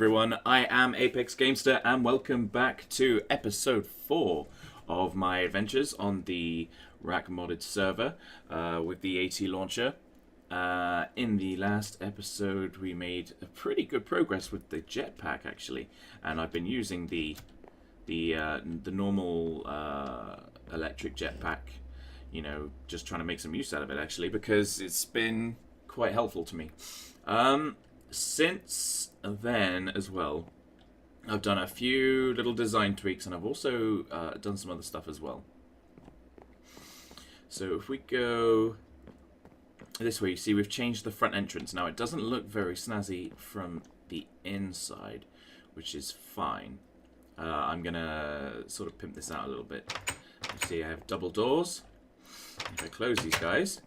everyone, I am Apex Gamester and welcome back to episode 4 of my adventures on the RAC modded server with the AT launcher. In the last episode we made a pretty good progress with the jetpack actually, and I've been using the normal electric jetpack, you know, just trying to make some use out of it actually, because it's been quite helpful to me. Since then as well, I've done a few little design tweaks and I've also done some other stuff as well. So if we go this way, you see we've changed the front entrance. Now it doesn't look very snazzy from the inside, which is fine. I'm gonna sort of pimp this out a little bit. You see I have double doors. If I close these guys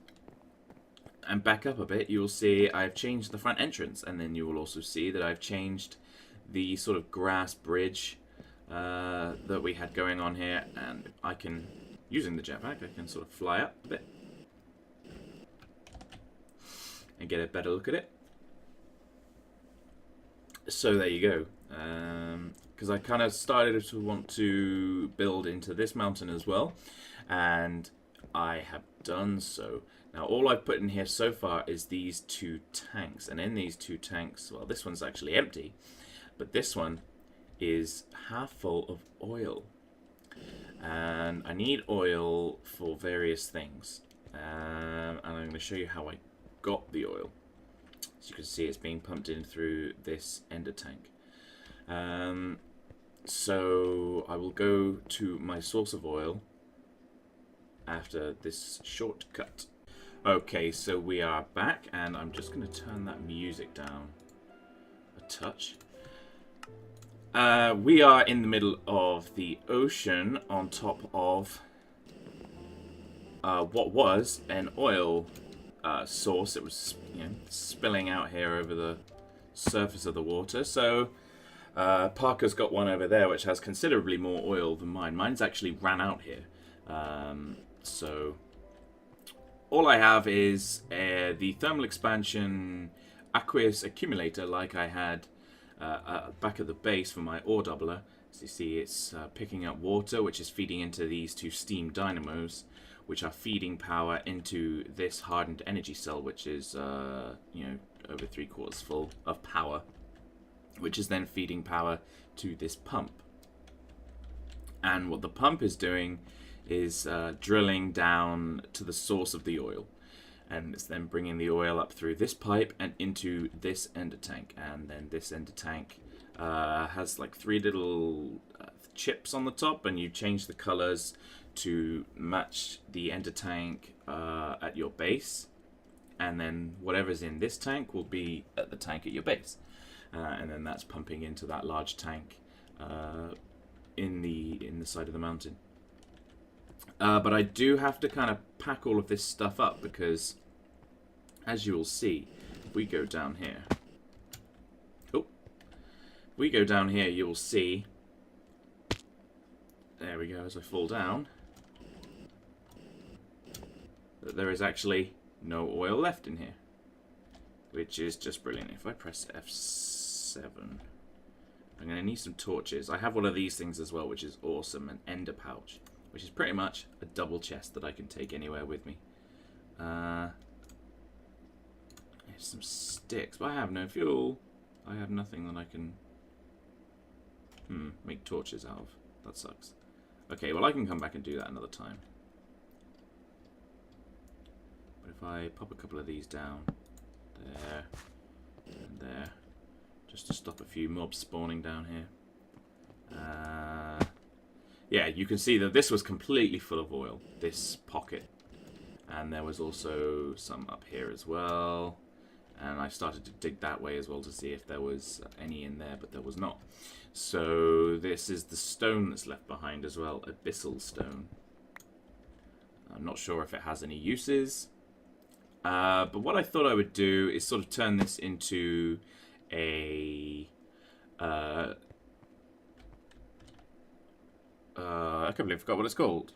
and back up a bit, you'll see I've changed the front entrance, and then you will also see that I've changed the sort of grass bridge that we had going on here, and I can, using the jetpack, I can sort of fly up a bit and get a better look at it. So there you go. Because I kind of started to want to build into this mountain as well, and I have done so. Now all I've put in here so far is these two tanks, and in these two tanks, well, this one's actually empty, but this one is half full of oil, and I need oil for various things, and I'm going to show you how I got the oil. As you can see, it's being pumped in through this ender tank. So I will go to my source of oil after this shortcut. Okay, so we are back, and I'm just going to turn that music down a touch. We are in the middle of the ocean on top of what was an oil source. It was, you know, spilling out here over the surface of the water. So Parker's got one over there which has considerably more oil than mine. Mine's actually ran out here. So all I have is the thermal expansion aqueous accumulator, like I had back at the base for my ore doubler. As you see, it's picking up water, which is feeding into these two steam dynamos, which are feeding power into this hardened energy cell, which is you know, over 3/4 full of power, which is then feeding power to this pump. And what the pump is doing is drilling down to the source of the oil, and it's then bringing the oil up through this pipe and into this ender tank. And then this ender tank has like 3 little chips on the top, and you change the colors to match the ender tank at your base, and then whatever's in this tank will be at the tank at your base, and then that's pumping into that large tank in the side of the mountain. But I do have to kind of pack all of this stuff up, because as you will see, if we go down here, you will see, there we go, as I fall down, that there is actually no oil left in here, which is just brilliant. If I press F7, I'm going to need some torches. I have one of these things as well, which is awesome, an ender pouch, which is pretty much a double chest that I can take anywhere with me. There's some sticks, but I have no fuel. I have nothing that I can make torches out of. That sucks. Okay, well I can come back and do that another time. But if I pop a couple of these down, there, and there, just to stop a few mobs spawning down here. Yeah, you can see that this was completely full of oil, this pocket. And there was also some up here as well. And I started to dig that way as well to see if there was any in there, but there was not. So this is the stone that's left behind as well, abyssal stone. I'm not sure if it has any uses. But what I thought I would do is sort of turn this into a... I can't believe I forgot what it's called.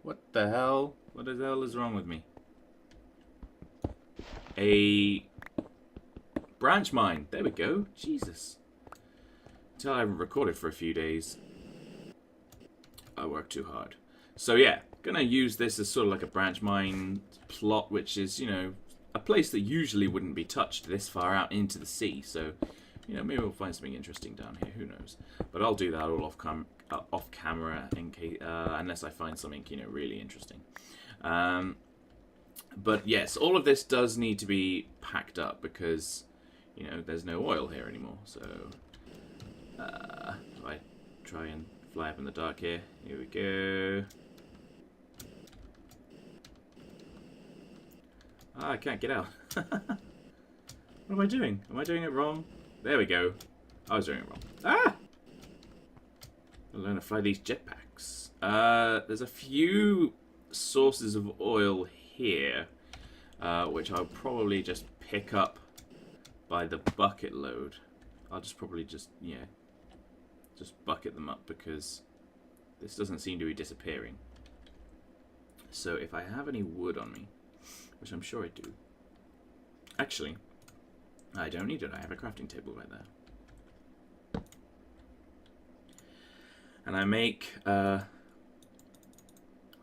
What the hell? What the hell is wrong with me? A branch mine. There we go. Jesus. Until I haven't recorded for a few days, I work too hard. So yeah, gonna use this as sort of like a branch mine plot, which is, you know, a place that usually wouldn't be touched this far out into the sea. So, you know, maybe we'll find something interesting down here. Who knows? But I'll do that all off camera in case, unless I find something, you know, really interesting. But yes, all of this does need to be packed up because, you know, there's no oil here anymore. So, if I try and fly up in the dark here, here we go. Ah, I can't get out. What am I doing? Am I doing it wrong? There we go. I was doing it wrong. Ah! I'll learn to fly these jetpacks. There's a few sources of oil here, which I'll probably just pick up by the bucket load. I'll just probably just bucket them up because this doesn't seem to be disappearing. So if I have any wood on me, which I'm sure I do. Actually, I don't need it. I have a crafting table right there. And I make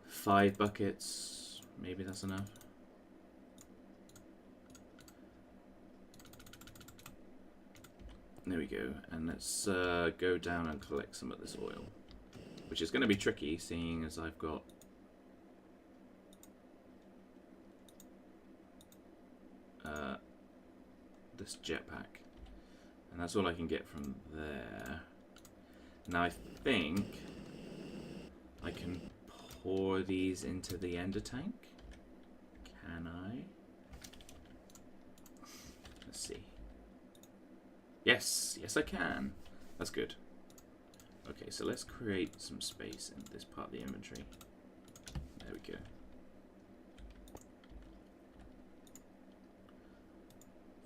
5 buckets. Maybe that's enough. There we go. And let's go down and collect some of this oil. Which is going to be tricky, seeing as I've got this jetpack, and that's all I can get from there. Now I think I can pour these into the ender tank. Can I? Let's see. Yes, yes I can. That's good. Okay, so let's create some space in this part of the inventory. There we go.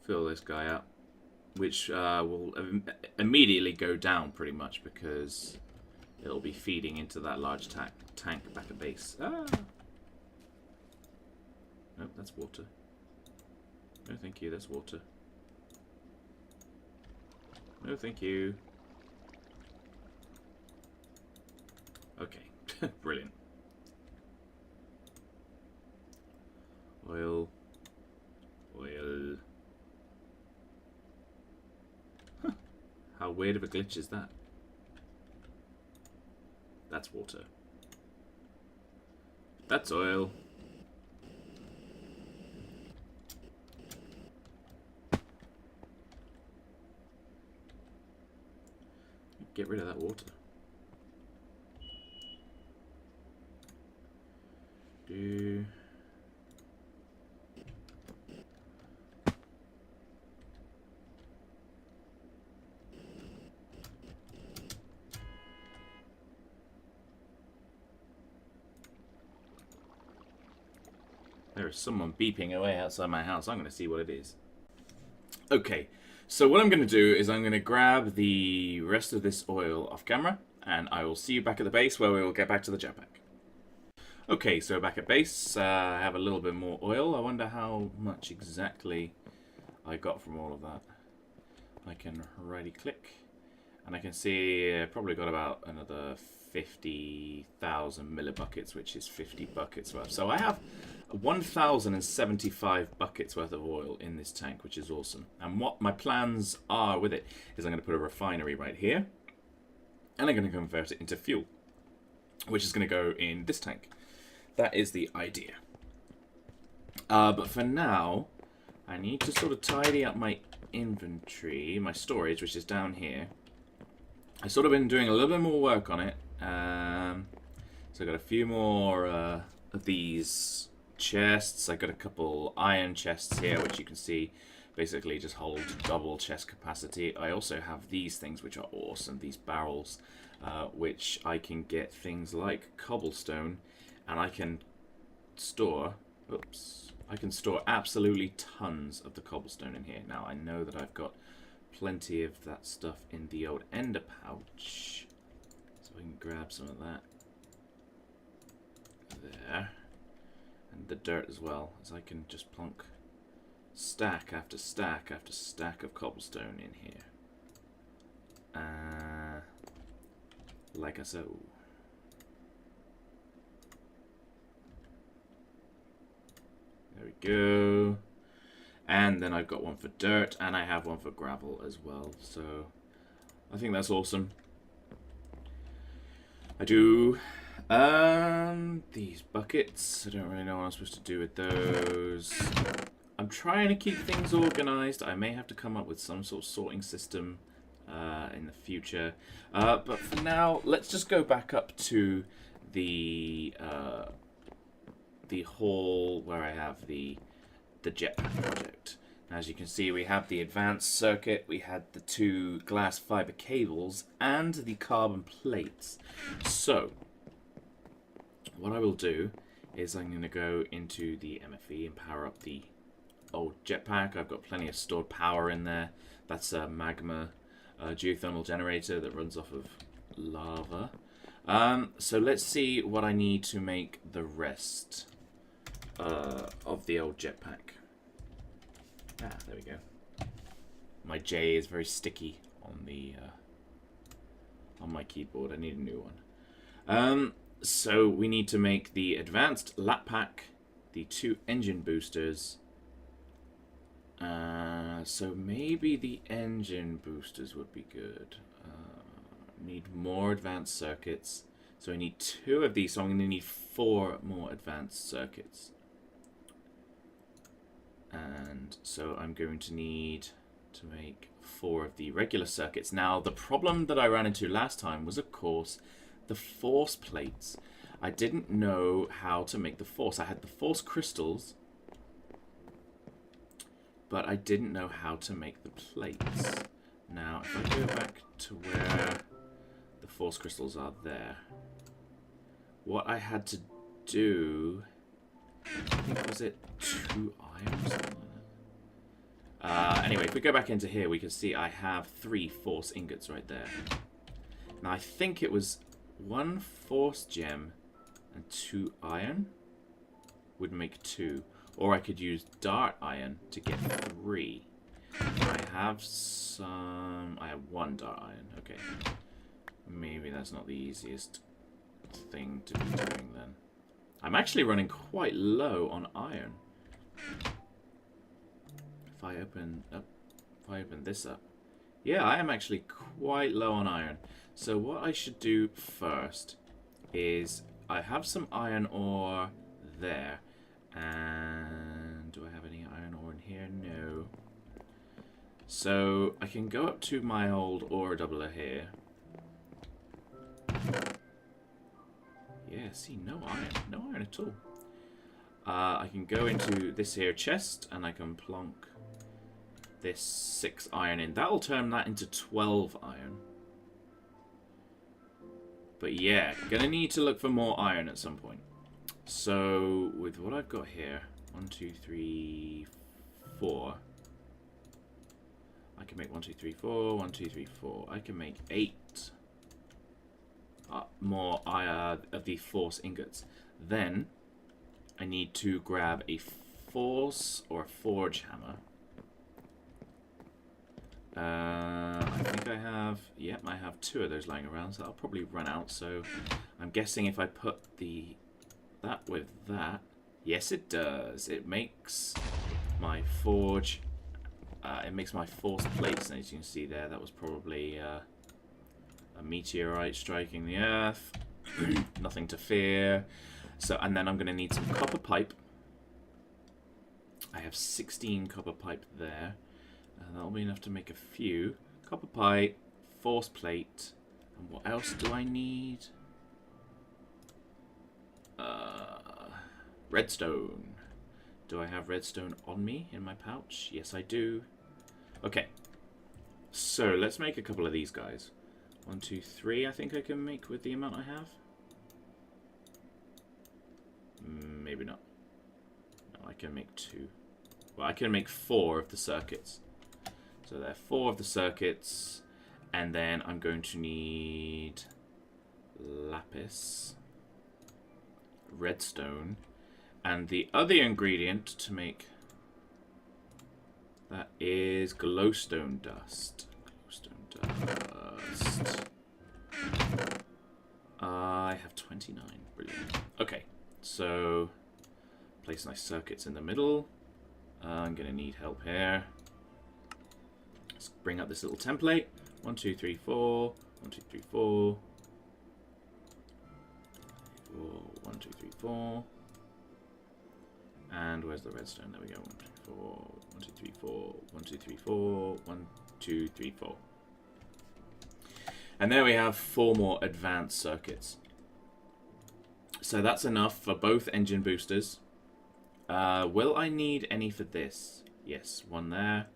Fill this guy up, which will immediately go down pretty much because it'll be feeding into that large tank back at base. Ah! Nope, that's water. No, thank you, that's water. No, thank you. Okay, brilliant. Oil. Oil. How weird of a glitch is that? That's water. That's oil. Get rid of that water. There is someone beeping away outside my house. I'm going to see what it is. Okay, so what I'm going to do is I'm going to grab the rest of this oil off camera, and I will see you back at the base where we will get back to the jetpack. Okay, so back at base, I have a little bit more oil. I wonder how much exactly I got from all of that. I can right-click, and I can see I probably got about another 50,000 millibuckets, which is 50 buckets worth. So I have 1,075 buckets worth of oil in this tank, which is awesome. And what my plans are with it is I'm going to put a refinery right here, and I'm going to convert it into fuel, which is going to go in this tank. That is the idea. But for now, I need to sort of tidy up my inventory, my storage, which is down here. I've sort of been doing a little bit more work on it. So I've got a few more of these chests. I've got a couple iron chests here, which you can see basically just hold double chest capacity. I also have these things, which are awesome, these barrels, which I can get things like cobblestone, and I can store, I can store absolutely tons of the cobblestone in here. Now, I know that I've got plenty of that stuff in the old ender pouch, so I can grab some of that there, and the dirt as well, as I can just plonk stack after stack after stack of cobblestone in here. Like so. There we go. And then I've got one for dirt, and I have one for gravel as well. So I think that's awesome. I do. These buckets, I don't really know what I'm supposed to do with those. I'm trying to keep things organized. I may have to come up with some sort of sorting system in the future. But for now, let's just go back up to the hall where I have the jetpack project. As you can see, we have the advanced circuit, we had the 2 glass fiber cables, and the carbon plates. So, what I will do is I'm going to go into the MFE and power up the old jetpack. I've got plenty of stored power in there. That's a magma geothermal generator that runs off of lava. So let's see what I need to make the rest of the old jetpack. Ah, there we go. My J is very sticky on the on my keyboard. I need a new one. So we need to make the advanced lap pack, the 2 engine boosters. So maybe the engine boosters would be good. Need more advanced circuits. So I need 2 of these, so I'm going to need 4 more advanced circuits. And so I'm going to need to make 4 of the regular circuits. Now, the problem that I ran into last time was, of course, the force plates. I didn't know how to make the force. I had the force crystals, but I didn't know how to make the plates. Now, if I go back to where the force crystals are there, what I had to do, I think, was it 2 iron or something like that? Anyway, if we go back into here, we can see I have 3 force ingots right there. Now, I think it was 1 force gem and 2 iron would make 2. Or I could use dart iron to get 3. I have 1 dart iron. Okay. Maybe that's not the easiest thing to be doing then. I'm actually running quite low on iron. If I open this up. Yeah, I am actually quite low on iron. So what I should do first is I have some iron ore there. And do I have any iron ore in here? No. So I can go up to my old ore doubler here. Yeah, see, no iron at all. I can go into this here chest and I can plonk this 6 iron in. That'll turn that into 12 iron. But yeah, gonna need to look for more iron at some point. So with what I've got here, 1, 2, 3, 4. I can make 1, 2, 3, 4, 1, 2, 3, 4. I can make 8 more of the force ingots. Then I need to grab a force or a forge hammer. I think I have, yep, I have 2 of those lying around, so that'll probably run out. So I'm guessing if I put that with that, yes, it does. It makes my forge. It makes my force plates, and as you can see there, that was probably a meteorite striking the Earth. Nothing to fear. So, and then I'm going to need some copper pipe. I have 16 copper pipe there. That'll be enough to make a few. Copper pipe, force plate, and what else do I need? Redstone. Do I have redstone on me in my pouch? Yes, I do. Okay. So, let's make a couple of these guys. 1, 2, 3, I think I can make with the amount I have. Maybe not. No, I can make 2. Well, I can make 4 of the circuits. So there are 4 of the circuits. And then I'm going to need lapis, redstone, and the other ingredient to make That is glowstone dust. Glowstone dust. I have 29. Brilliant. Okay, so place nice circuits in the middle. I'm going to need help here. Let's bring up this little template. 1, 2, 3, 4. 1, 2, 3, 4. 1, 2, 3, 4. And where's the redstone? There we go. 1, 2, 4. 1, 2, 3, 4. 1, 2, 3, 4. 1, 2, 3, 4. And there we have 4 more advanced circuits. So that's enough for both engine boosters. Will I need any for this? Yes, 1 there.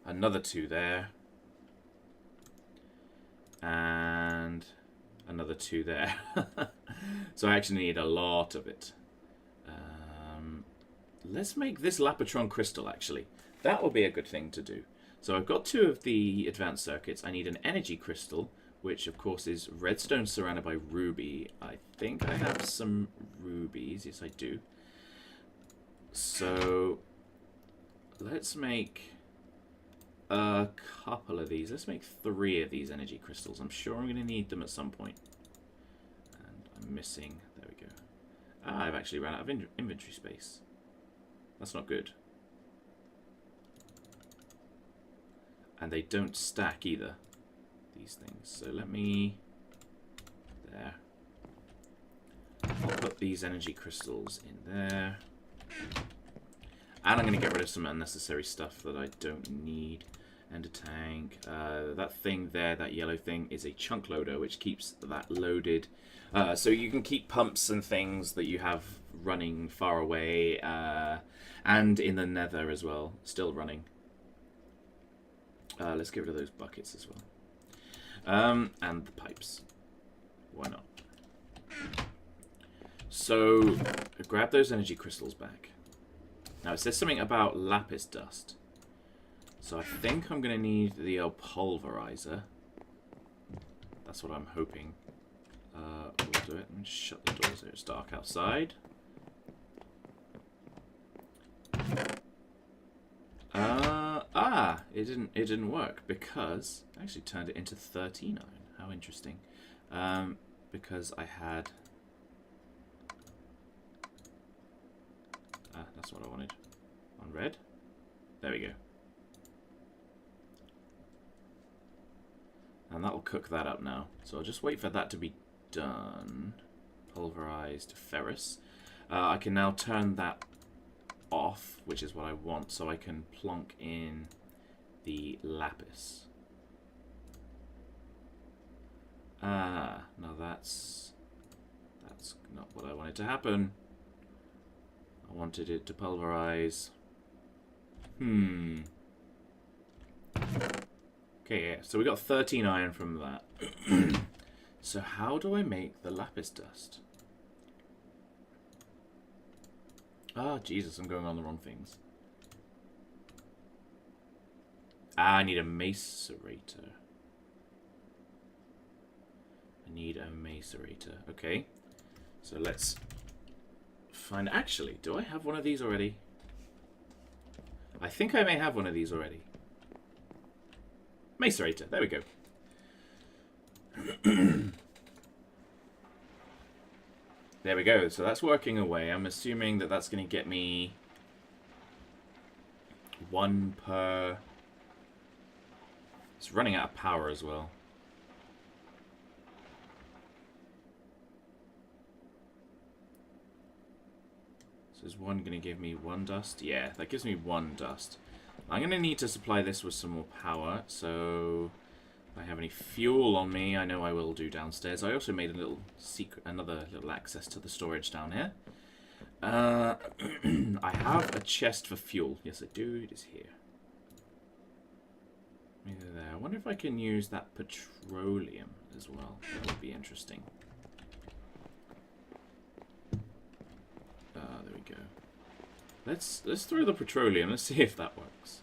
Another 2 there. And another 2 there. So I actually need a lot of it. Let's make this Lapotron crystal, actually. That will be a good thing to do. So I've got 2 of the advanced circuits. I need an energy crystal, which of course is redstone surrounded by ruby. I think I have some rubies. Yes, I do. So let's make a couple of these. Let's make 3 of these energy crystals. I'm sure I'm going to need them at some point. And I'm missing... There we go. I've actually run out of inventory space. That's not good. And they don't stack either, these things. So let me... There. I'll put these energy crystals in there. And I'm going to get rid of some unnecessary stuff that I don't need. Ender tank. That thing there, that yellow thing, is a chunk loader, which keeps that loaded. So you can keep pumps and things that you have running far away. And in the nether as well, still running. Let's get rid of those buckets as well. And the pipes. Why not? So, grab those energy crystals back. Now, it says something about lapis dust. So I think I'm going to need the pulverizer. That's what I'm hoping. We'll do it. Let me shut the doors here. It's dark outside. It didn't work because I actually turned it into 13 iron. How interesting. Because I had... that's what I wanted. On red. There we go. And that will cook that up now. So I'll just wait for that to be done. Pulverized ferrous. I can now turn that off, which is what I want, so I can plonk in the lapis. Now that's not what I wanted to happen. I wanted it to pulverize. Okay, yeah, so we got 13 iron from that. So how do I make the lapis dust? Ah, Jesus, I'm going on the wrong things. I need a macerator. I need a macerator. Okay. So let's find... Actually, do I have one of these already? I think I may have one of these already. Macerator. There we go. There we go. So that's working away. I'm assuming that that's going to get me 1 per... It's running out of power as well. So is 1 going to give me 1 dust? Yeah, that gives me 1 dust. I'm going to need to supply this with some more power. So if I have any fuel on me, I know I will do downstairs. I also made a little secret, another little access to the storage down here. I have a chest for fuel. Yes, I do. It is here. There. I wonder if I can use that petroleum as well. That would be interesting. There we go. Let's throw the petroleum. Let's see if that works.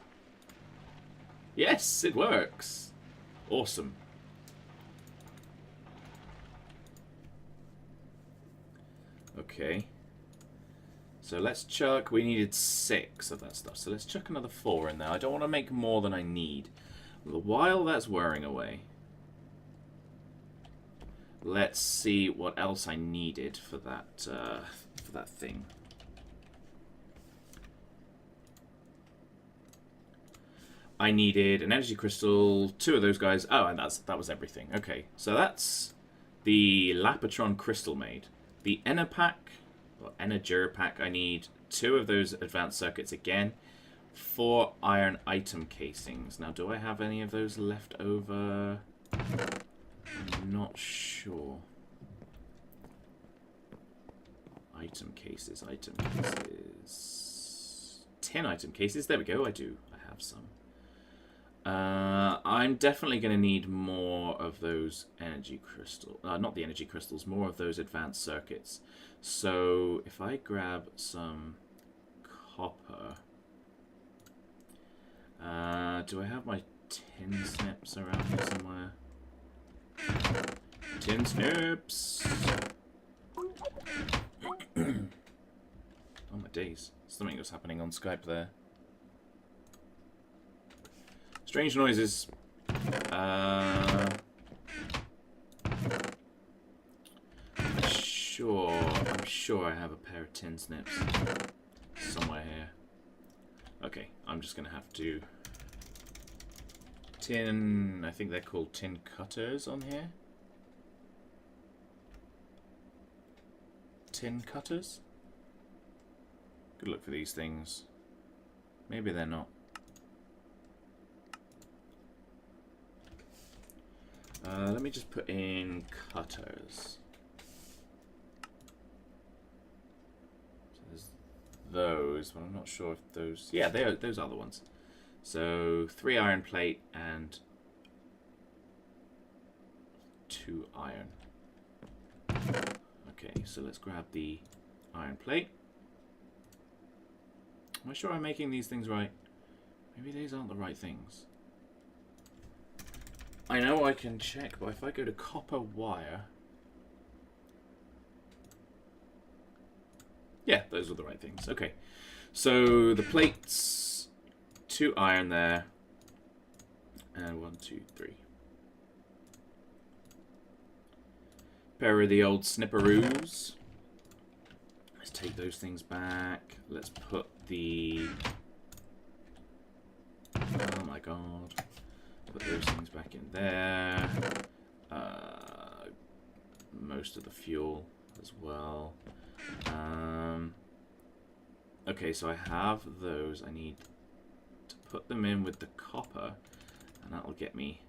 Yes, it works. Awesome. Okay. So let's chuck, we needed 6 of that stuff. So let's chuck another 4 in there. I don't want to make more than I need. While that's wearing away, let's see what else I needed for that thing. I needed an energy crystal, 2 of those guys. Oh, and that was everything. Okay, so that's the Lapatron crystal made. The Enerpack, or Energerpack, I need 2 of those advanced circuits again. 4 iron item casings. Now, do I have any of those left over? I'm not sure. Item cases, item cases. 10 item cases. There we go. I do. I have some. I'm definitely going to need more of those energy crystals. Not the energy crystals, more of those advanced circuits. So if I grab some copper, do I have my tin snips around here somewhere? Tin snips! Oh my days, something was happening on Skype there. Strange noises. I'm sure I have a pair of tin snips somewhere here. Okay, I'm just gonna have to tin. I think they're called tin cutters on here. Tin cutters. Good look for these things. Maybe they're not. Let me just put in cutters. So there's those, but I'm not sure if those... Yeah, those are the ones. So 3 iron plate and 2 iron. Okay, so let's grab the iron plate. Am I sure I'm making these things right? Maybe these aren't the right things. I know I can check, but if I go to copper wire... Yeah, those are the right things. Okay, so the plates, 2 iron there, and 1, 2, 3. Pair of the old snipperoos. Let's take those things back. Let's put the... Oh my god. Put those things back in there. Most of the fuel as well. Okay, so I have those. I need to put them in with the copper, and that'll get me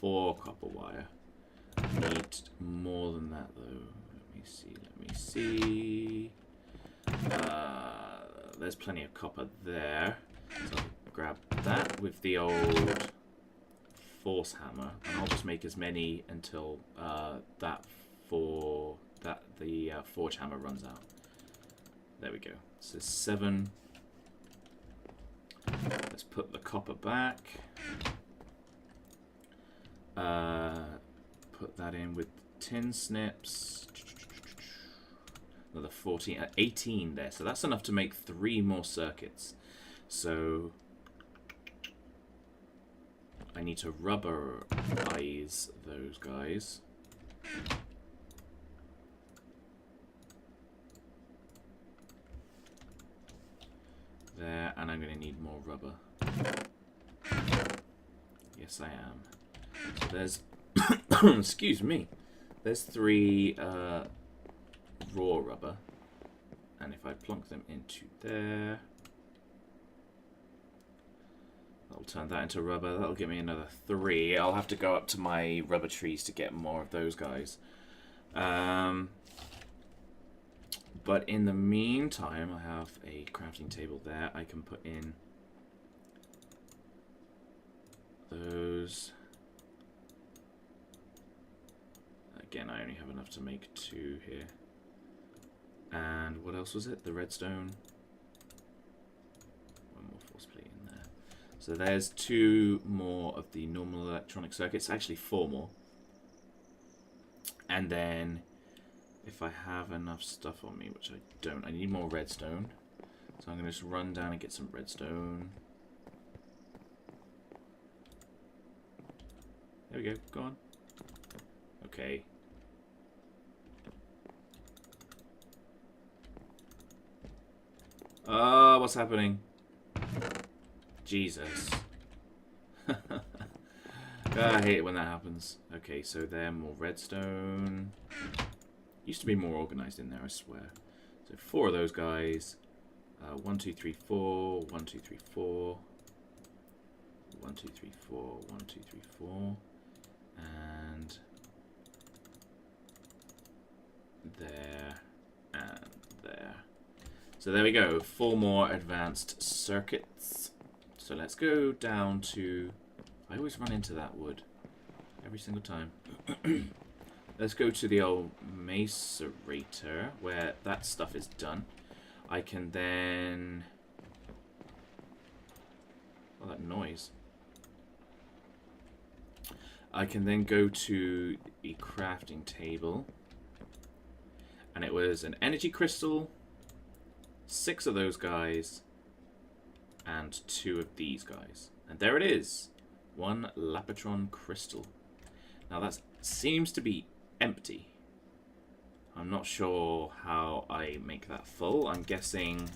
4 copper wire. I need more than that though. Let me see. There's plenty of copper there. So I'll grab that with the old force hammer, and I'll just make as many until the forge hammer runs out. There we go. So 7. Let's put the copper back. Put that in with tin snips. Another 14, 18 there. So that's enough to make 3 more circuits. So I need to rubberize those guys. There, and I'm going to need more rubber. Yes, I am. So there's, excuse me, there's 3 raw rubber, and if I plonk them into there, I'll turn that into rubber. That'll give me another 3. I'll have to go up to my rubber trees to get more of those guys. But in the meantime, I have a crafting table there. I can put in those. Again, I only have enough to make 2 here. And what else was it? The redstone. 1 more force plate in there. So there's 2 more of the normal electronic circuits. Actually 4 more. And then if I have enough stuff on me, which I don't. I need more redstone. So I'm going to just run down and get some redstone. There we go. Go on. Okay. What's happening? Jesus. I hate it when that happens. Okay, so there, more redstone. Used to be more organized in there, I swear. So 4 of those guys. 1, 2, 3, 4. 1, 2, 3, 4. 1, 2, 3, 4. 1, 2, 3, 4. And there and there. So there we go. 4 more advanced circuits. So let's go down to... I always run into that wood. Every single time. Let's go to the old macerator, where that stuff is done. I can then... Oh, that noise. I can then go to the crafting table. And it was an energy crystal, 6 of those guys, and 2 of these guys. And there it is. 1 Lapitron crystal. Now that seems to be empty. I'm not sure how I make that full. I'm guessing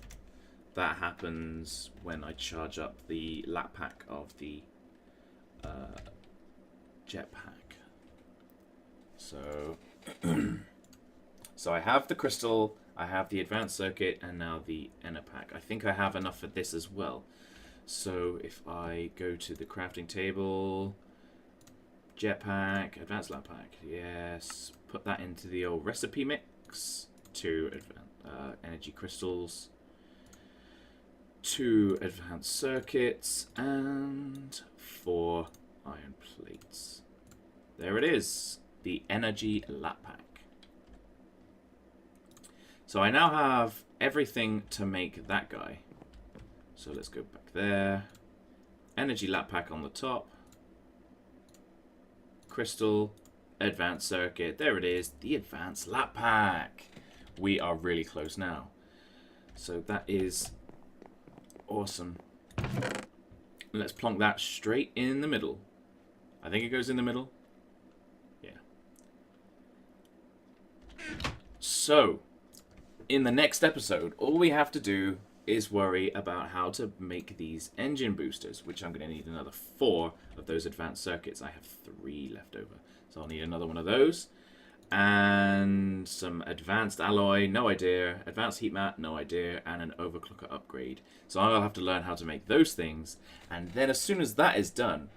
that happens when I charge up the lap pack of the jetpack. So, so I have the crystal, I have the advanced circuit, and now the inner pack. I think I have enough for this as well. So if I go to the crafting table, jetpack, advanced lap pack, yes, put that into the old recipe mix, 2 energy crystals, 2 advanced circuits, and 4 iron plates. There it is, the energy lap pack. So I now have everything to make that guy. So let's go back there. Energy lap pack on the top. Crystal, advanced circuit. There it is, the advanced lap pack. We are really close now. So that is awesome. Let's plonk that straight in the middle. I think it goes in the middle. Yeah. So, in the next episode, all we have to do is worry about how to make these engine boosters, which I'm going to need another 4 of those advanced circuits. I have 3 left over, so I'll need another one of those. And some advanced alloy, no idea. Advanced heat mat, no idea. And an overclocker upgrade. So I'll have to learn how to make those things. And then as soon as that is done,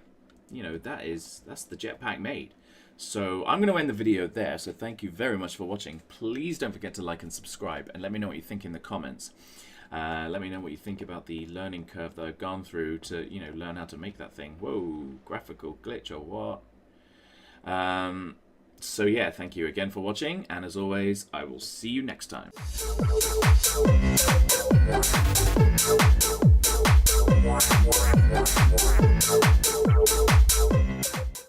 you know, that's the jetpack made. So I'm going to end the video there. So thank you very much for watching. Please don't forget to like and subscribe. And let me know what you think in the comments. Let me know what you think about the learning curve that I've gone through to, you know, learn how to make that thing. Whoa, graphical glitch or what? So yeah, thank you again for watching, and as always, I will see you next time.